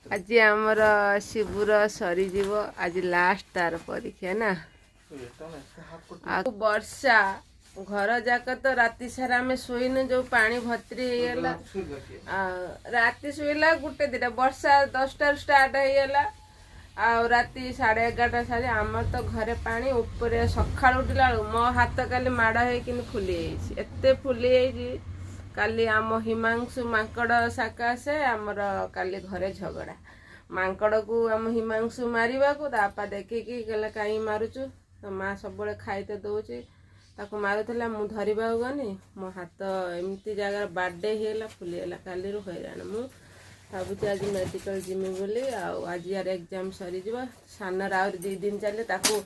आज आमर शिबुर सरीजीव आज लास्ट तार परीक्षा ना वर्षा घर जाक तो राति सारा आम शोन जो पानी भतरी होगा राति शोला गोटे दिटा वर्षा 10टार स्टार्ट होगा राति 11:30 सारे आमर तो घरे पानी ऊपर सका उठला मो हाथ काली माड़ हो फुली एत फुली काली आम हिमांशु मांकड़ सकाशे आमर काली घरे झगड़ा मांकड़ को आम हिमांशु मारिबा को तापा देखिकी कहला कहीं मारुचु तो माँ सब खाई तो दौचे ताको मारुला मु धरवा गनी मो हाथ एमती जगह बाडे होगा फुलीगला काली हैरान मु भावुची आज मेडिकल जिमी बोली आज यार एग्जाम सरी सानर आ 2 दिन चले ताको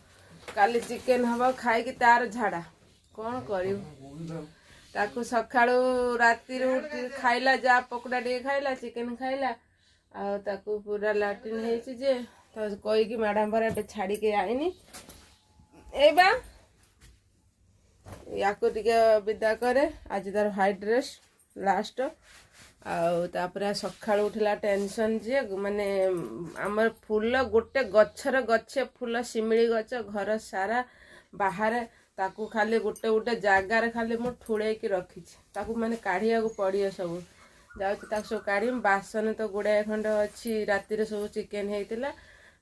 काली चिकेन हम खाई तार झाड़ा कौन कर ताकू सकाळू राति खाइला जा पकोड़ा टे खाइला चिकेन खाइला ताकू पूरा लाट्रिन होइछि जे तो कोई कि मैडम पर ए छाड़ी के आईनी ए बा याको टिके विदा करे आज तार हाई ड्रेस लास्ट तापर सकाळू उठला टेंशन जे माने हमर फूल गोटे गछर गछे फूल शिमिली गछ घर सारा बाहर ताकू खाली गोटे गोटे जगार खाली मु ठुड़े की रखी ताकू माने काढ़िया को पड़िए सब जाऊँ सब काढ़ी बासन तो गुड़ाए खंड अच्छी रातिर सब चिकेन होता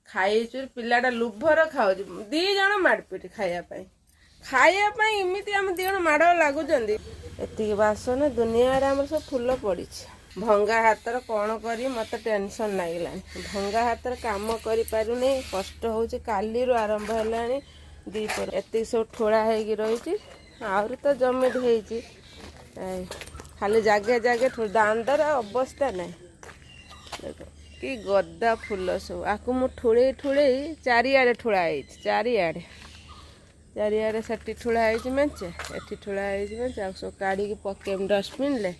खाई पिलाटा लुभर खाऊ 2 जन माड़पिट खायापाई इमिती आम 2 जन माड़ लगुच एति बासन दुनिया आम सब फूल पड़ी भंगा हाथर कौन कर मत टेंशन लगे भंगा हाथर काम करें कष्ट हो काली आरंभ है दीपर एति सब ठोड़ा होगी रही आहरी तो जमिट होती खाली जागे जागे दांदर अवस्था ना देख कि गदा फूल सब आपको मुझे ठुड़े ठुड़े चारिआडे ठोड़ा चारिआडे से ठोड़ा मेचे एटी ठोड़ा मेचे आ सब काढ़ी पकेम डस्टबिन ले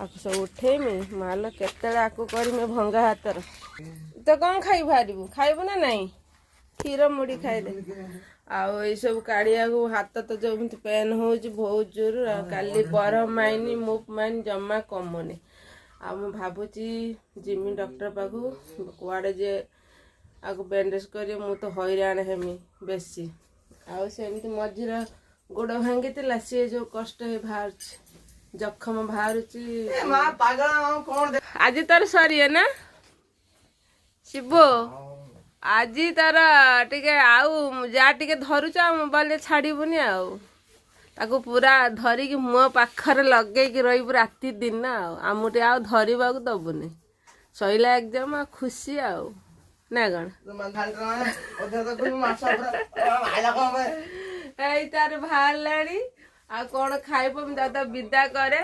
आपको सब उठेमी माल केते आपको करमे भंगा हाथर तो कौन खाई बाहर खाइबू ना नहीं क्षीर मुड़ी खाइले आउ सब काढ़िया को हाथ तो जो पेन हो बहुत जोर काली बरफ माइनी मुफ माइन जमा कमुनी आ भावुची जिमी डॉक्टर पाखु कुआड़े जे आगु बैंडेज कर मु तो हैरान हेमी बेसी आमती मझीर गोड़ भांगी सी जो कष्ट बाहर जखम बाहर आज तार सरी ना शिबो आज तार टिके आउ जा टिके धरुच मोबाइल छाड़बुनि आउ पूरा धरिकी मुह पाखर लगे रही राति दिन आमुटे आउ धरवा दबुनि सैला एग्जाम आ खुशी आउ ना कौन तार बाहर लाणी आ कौन खाइब दादा विदा करे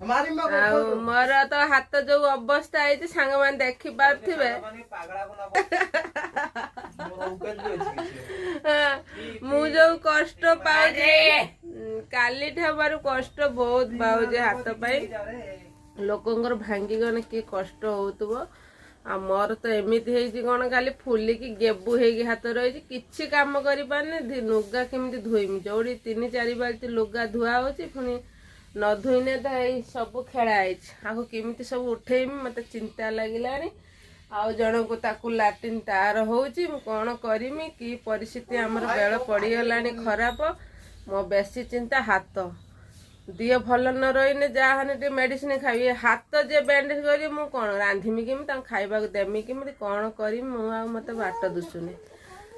मोर तो हाथ जो अवस्था है सांग मान देखी पारे मु जो कष्ट पाऊे काली ठार कष्ट बहुत पाऊे हाथ पाई लोकंर भांगी गने कि कष्ट हो मोर तो एमती कौन खाली फुलिकी गेबू हो हाथ रही किसी काम कर लुगा केमी धोईमी जो 3-4 बाल्टी लुगा धुआ हो पुणी न धुईने तो यही सब खेलाई आगे केमी सब उठेमी मत चिंता लगिला आउ जन को ताकू लाट्रिन तार होची कौन करमी कि परिस्थिति आमर बेल पड़गला खराब मो बेसी चिंता हाथ दिह भल न रही जहाँ मेडिसिन खाई हाथ जे बैंडेज कर कौन रांधीमी केमी खाइबा देमी केमी कौन करी मत बाट दुसुनी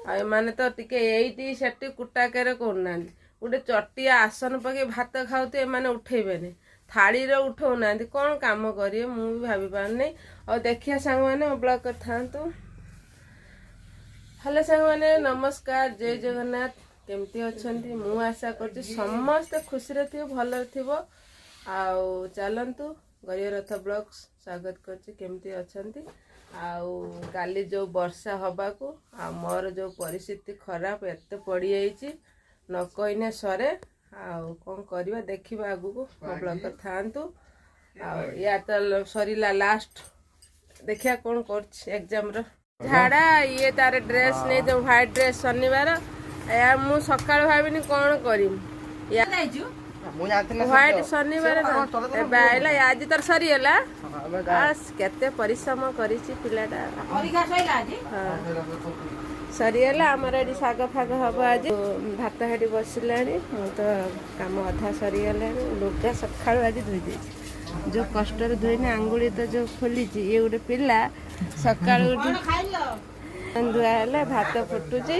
आने तो टिके एटी सेटी कुटाके करना गोटे चटिया आसन पके भात खाऊे मैंने उठेबे थाड़ी उठाऊना कौन काम करेंगे मुझे भाभी पारनी और देखिए सांग मैंने ब्लॉग कर था हेलो सांग मैंने नमस्कार जय जगन्नाथ केमती अच्छा मु आशा कर समस्ते खुशी थी भल थी चलतु गरीब रथ ब्लॉग स्वागत करमती अच्छा काली जो वर्षा हवा को मोर जो परिस्थिति खराब एत पड़ जाइए न कहने सरे कौन करवा देखा आगु को ब्लॉग था या तो सरीला लास्ट देखिया कौन कर एग्जाम झाड़ा ये तार ड्रेस नहीं तो व्हाइट ड्रेस शनिवार यार मु सकाळ भाबिनी कौन करी व्हाइट शनिवार आइला आज तर सरीगला केते परिश्रम करिछि पिलाटा सरीगला आमर एडी साग फाग हम आज भात हेटी बसिलानी तो काम अधा सरीगला लुगा सकाळ आज धोई दे जो कष्ट धोईने आंगुली तो जो खोली ये गोटे पिला सकाळ धुआ भात फुटुची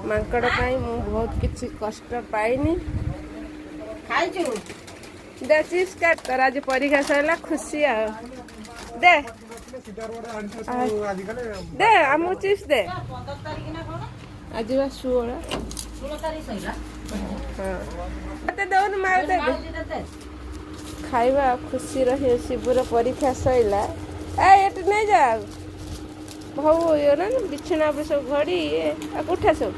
मांकड़ पाई मु बहुत किसी कष्ट पाइनी दे चिप्स काट कर आज परीक्षा सरला खुशी आ दे दे आमु चिप्स दे आज बा 16 तारीख सइला हां मते दौन मार दे खाइबा खुशी रहे शिबुर परीक्षा सइला ए एट नहीं जा भाऊ यो ना बिछना पे सब घड़ी उठा सब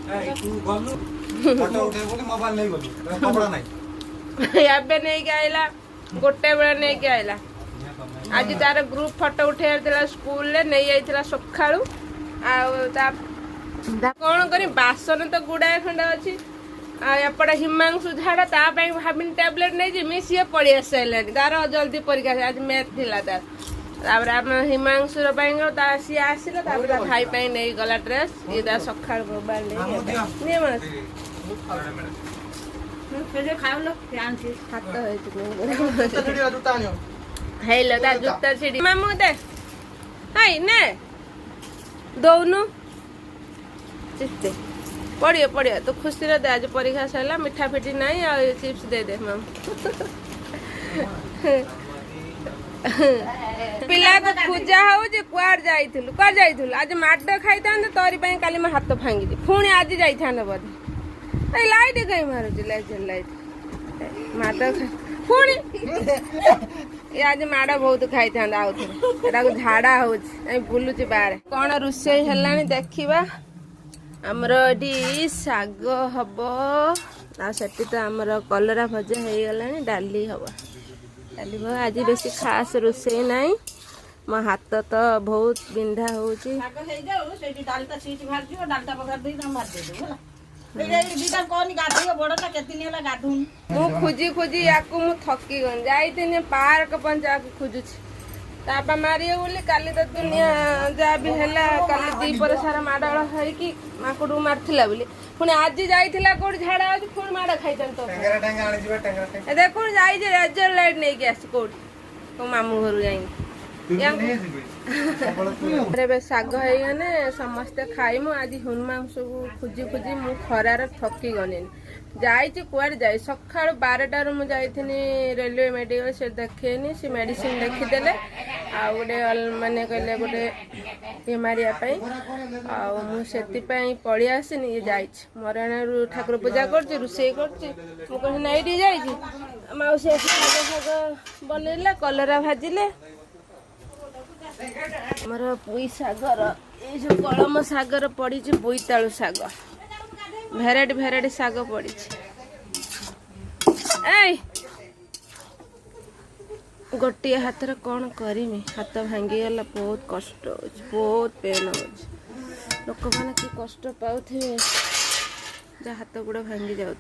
फोटो उठे बोले मोबाइल नहीं बोली कपड़ा नहीं याबे नहीं के आइला गोटे बेला नहीं के आइला आज तार ग्रुप फोटो उठे देला स्कूल ले नहीं आइतला सखाळू आ ता कोन करी बासन तो गुडाए खंडा अछि आ एपड़ा हिमांशु झाड़ा ता ପାଇଁ भाबिन टैबलेट नहीं जे मी से पड़ी आसैलानी तार जल्दी परीक्षा आज मैथ थिला तार तापर हम हिमांशुर सी आसिला भाई पाई नहीं गला ड्रेस ये सकाल मोबाइल नहीं मास जुता छिड़ी मामू दे हाय ने दौनु चिप्स पड़ियो पड़ियो तो खुशी दे आज परीक्षा सरला मिठा फिटी नहीं आ चिप्स दे दे मामू पिला को पूजा हो जे कुआर जाइथिलु आज माड खाइतान तोरी पई काली म हाथ भांगी दे पुणी आज जाइथान बोधे ए लाइट कई मारुची लाइट माड पुणी ये आज माड बहुत खाइथान आउथे एटा को झाड़ा हो ए बुलुची बारे कोन रुसई हलानी देखिबा हमर एडी साग हबो आ सेटी तो हमर कलरा भजा हे गलानी डाली हबो आज बेसी खास रोसई नाई मो हाथ तो बहुत बिंधा हो खोजी खोजी या थकी गन जाइए पार्क पंचा खोजुची तापा मारे बोली काली तो दुनिया जहाँ भी है काली दीपर सारा माड़ है माकड़ू मारला बोली पुणी आज जाइला कौट झाड़ा आज पुणी माड़ खाई तो देखो जाइए रेजर लाइट नहीं आस कौट मामू घर जाए शाग होने समस्ते खाइमु आज हनुमान सब खोजी खोजी मु खरार थकी गनी जाइए कुआर जाए सका 12टार मुझे रेलवे मेडिकल से देखेनी से मेडिसिन लिखिदेले आ गोटे माने कहले गोटे ये मारियापाई मुझे पलि आसनी ये जाइए मरण ठाकुर पूजा कर रोषे कर मौसी शाग फाग बनइला कलरा भाजिले मोर पुई सागर ये जो कलम सागर पड़ी बोईतालु साग भेराइटी साग पड़ी गोटे हाथ कौन करमी हाथ भांगीगला बहुत कष्ट बहुत पेन हो लोक मैंने कि कष्ट पाथे हाथ गुड़ा भांगी जाऊ